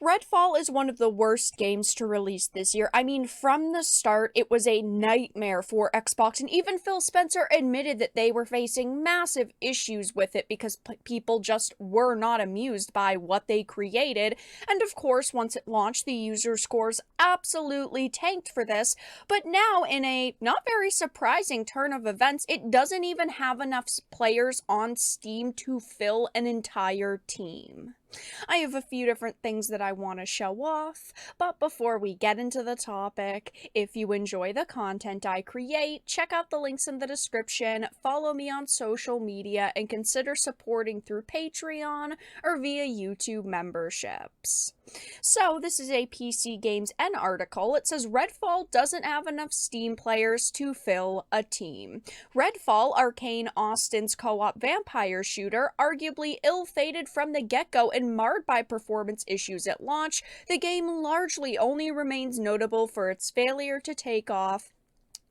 Redfall is one of the worst games to release this year. I mean, from the start, it was a nightmare for Xbox, and even Phil Spencer admitted that they were facing massive issues with it because people just were not amused by what they created. And of course, once it launched, the user scores absolutely tanked for this. But now, in a not very surprising turn of events, it doesn't even have enough players on Steam to fill an entire team. I have a few different things that I want to show off, but before we get into the topic, if you enjoy the content I create, check out the links in the description, follow me on social media, and consider supporting through Patreon or via YouTube memberships. So, this is a PC Games N article. It says Redfall doesn't have enough Steam players to fill a team. Redfall, Arcane Austin's co-op vampire shooter, arguably ill-fated from the get-go and marred by performance issues at launch, the game largely only remains notable for its failure to take off,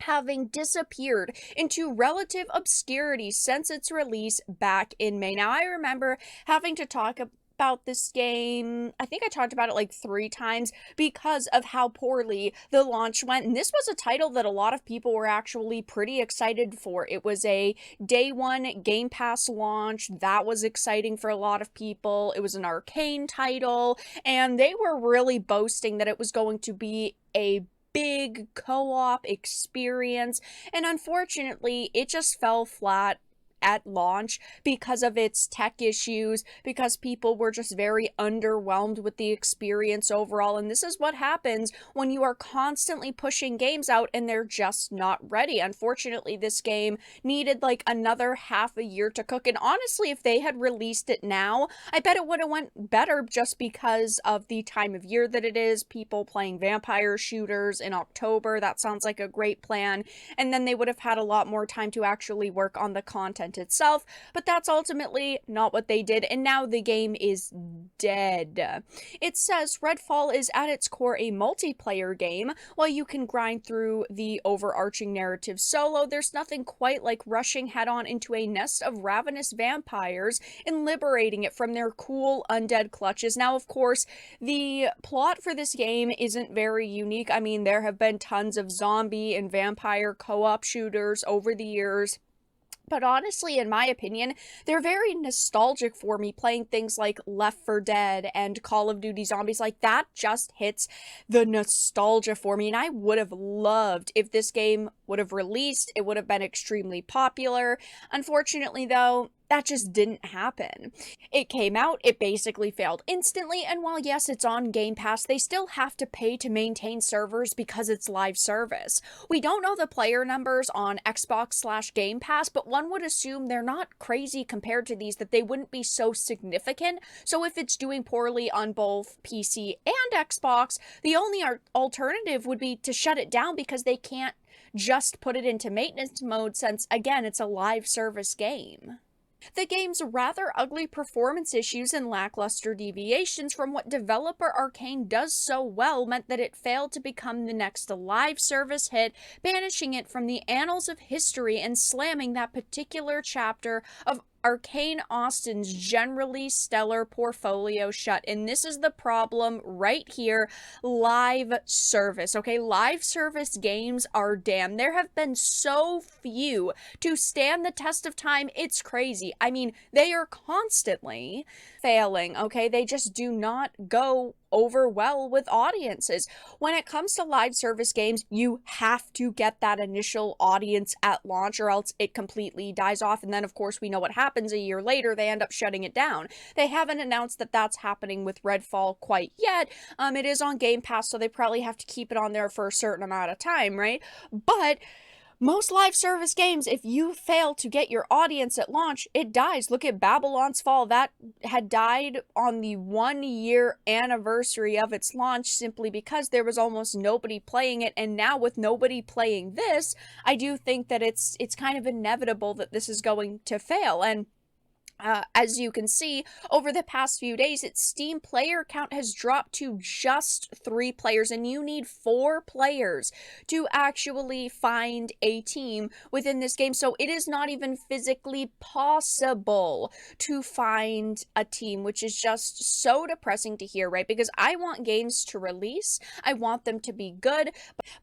having disappeared into relative obscurity since its release back in May. Now, I remember having to talk about this game. I think I talked about it like 3 times because of how poorly the launch went. And this was a title that a lot of people were actually pretty excited for. It was a day 1 Game Pass launch. That was exciting for a lot of people. It was an Arcane title, and they were really boasting that it was going to be a big co-op experience. And unfortunately, it just fell flat at launch because of its tech issues, because people were just very underwhelmed with the experience overall. And this is what happens when you are constantly pushing games out and they're just not ready. Unfortunately, this game needed like another half a year to cook, and honestly, if they had released it now, I bet it would have went better, just because of the time of year that it is. People playing vampire shooters in October, that sounds like a great plan, and then they would have had a lot more time to actually work on the content itself, but that's ultimately not what they did, and now the game is dead. It says Redfall is at its core a multiplayer game. While you can grind through the overarching narrative solo, there's nothing quite like rushing head-on into a nest of ravenous vampires and liberating it from their cool undead clutches. Now, of course, the plot for this game isn't very unique. I mean, there have been tons of zombie and vampire co-op shooters over the years, but honestly, in my opinion, they're very nostalgic for me. Playing things like Left 4 Dead and Call of Duty Zombies, like that just hits the nostalgia for me. And I would have loved if this game would have released. It would have been extremely popular. Unfortunately, though, that just didn't happen. It came out, it basically failed instantly, and while yes, it's on Game Pass, they still have to pay to maintain servers because it's live service. We don't know the player numbers on Xbox/Game Pass, but one would assume they're not crazy compared to these, that they wouldn't be so significant. So if it's doing poorly on both PC and Xbox, the only alternative would be to shut it down, because they can't just put it into maintenance mode, since again, it's a live service game. The game's rather ugly performance issues and lackluster deviations from what developer Arcane does so well meant that it failed to become the next live service hit, banishing it from the annals of history and slamming that particular chapter of Arcane Austin's generally stellar portfolio shut. And this is the problem right here: live service. Okay, live service games are damn. There have been so few to stand the test of time, it's crazy. I mean, they are constantly failing, okay? They just do not go over well with audiences. When it comes to live service games, you have to get that initial audience at launch, or else it completely dies off. And then, of course, we know what happens a year later. They end up shutting it down. They haven't announced that that's happening with Redfall quite yet. It is on Game Pass, so they probably have to keep it on there for a certain amount of time, right? But most live service games, if you fail to get your audience at launch, it dies. Look at Babylon's Fall. That had died on the 1-year anniversary of its launch, simply because there was almost nobody playing it. And now with nobody playing this, I do think that it's kind of inevitable that this is going to fail. And As you can see, over the past few days, its Steam player count has dropped to just 3 players, and you need 4 players to actually find a team within this game. So it is not even physically possible to find a team, which is just so depressing to hear, right? Because I want games to release, I want them to be good,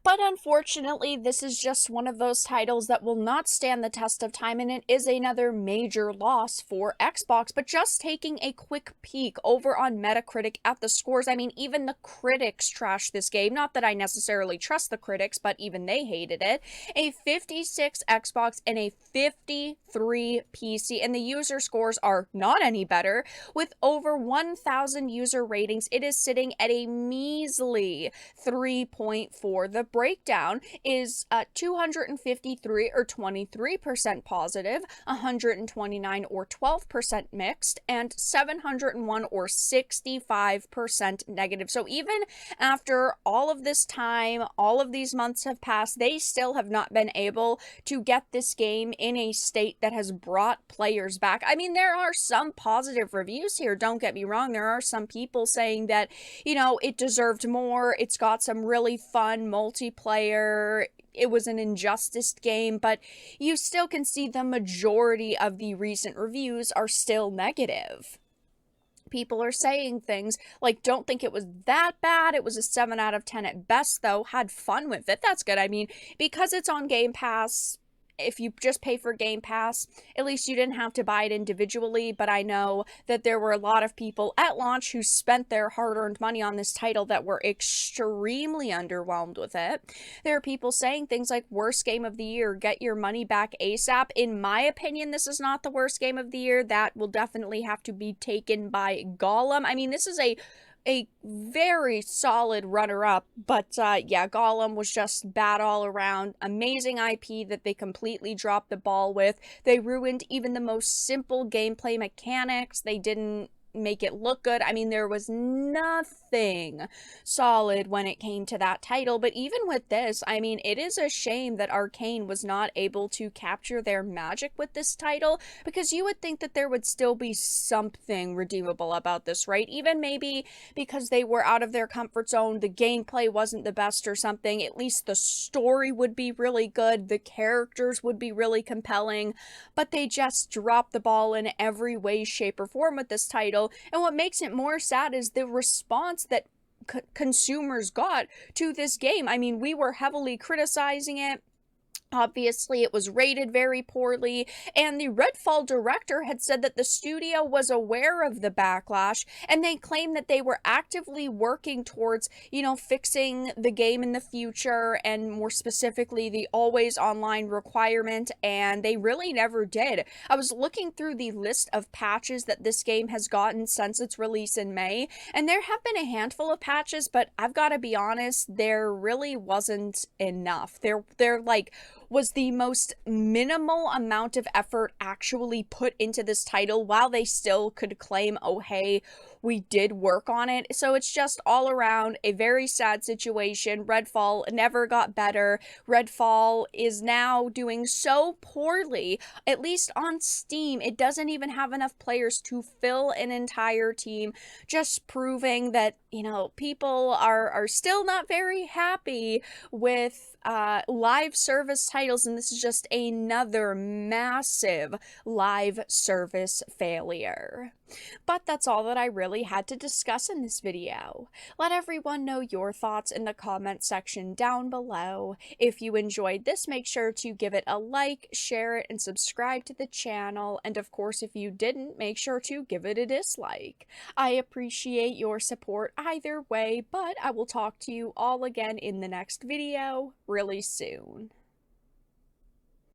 but unfortunately, this is just one of those titles that will not stand the test of time, and it is another major loss for Xbox. But just taking a quick peek over on Metacritic at the scores, I mean, even the critics trashed this game. Not that I necessarily trust the critics, but even they hated it. A 56 Xbox and a 53 PC, and the user scores are not any better. With over 1,000 user ratings, it is sitting at a measly 3.4. The breakdown is 253 or 23% positive, 129 or 12% mixed, and 701 or 65% negative. So even after all of this time, all of these months have passed, they still have not been able to get this game in a state that has brought players back. I mean, there are some positive reviews here, don't get me wrong. There are some people saying that, you know, it deserved more. It's got some really fun multiplayer. It was an Injustice game, but you still can see the majority of the recent reviews are still negative. People are saying things like, don't think it was that bad. It was a 7 out of 10 at best, though. Had fun with it. That's good. I mean, because it's on Game Pass, if you just pay for Game Pass, at least you didn't have to buy it individually. But I know that there were a lot of people at launch who spent their hard-earned money on this title that were extremely underwhelmed with it. There are people saying things like, worst game of the year, get your money back ASAP. In my opinion, this is not the worst game of the year. That will definitely have to be taken by Gollum. I mean, this is a very solid runner-up, but yeah, Gollum was just bad all around. Amazing IP that they completely dropped the ball with. They ruined even the most simple gameplay mechanics. They didn't make it look good. I mean, there was nothing solid when it came to that title. But even with this, I mean, it is a shame that Arcane was not able to capture their magic with this title, because you would think that there would still be something redeemable about this, right? Even maybe because they were out of their comfort zone, the gameplay wasn't the best or something, at least the story would be really good, the characters would be really compelling, but they just dropped the ball in every way, shape, or form with this title. And what makes it more sad is the response that consumers got to this game. I mean, we were heavily criticizing it. Obviously, it was rated very poorly, and the Redfall director had said that the studio was aware of the backlash, and they claimed that they were actively working towards, you know, fixing the game in the future, and more specifically, the always online requirement, and they really never did. I was looking through the list of patches that this game has gotten since its release in May, and there have been a handful of patches, but I've got to be honest, there really wasn't enough. They're like, was the most minimal amount of effort actually put into this title, while they still could claim, oh hey, we did work on it. So it's just all around a very sad situation. Redfall never got better. Redfall is now doing so poorly, at least on Steam. It doesn't even have enough players to fill an entire team, just proving that, you know, people are still not very happy with live service titles, and this is just another massive live service failure. But that's all that I really had to discuss in this video. Let everyone know your thoughts in the comment section down below. If you enjoyed this, make sure to give it a like, share it, and subscribe to the channel. And of course, if you didn't, make sure to give it a dislike. I appreciate your support either way, but I will talk to you all again in the next video really soon.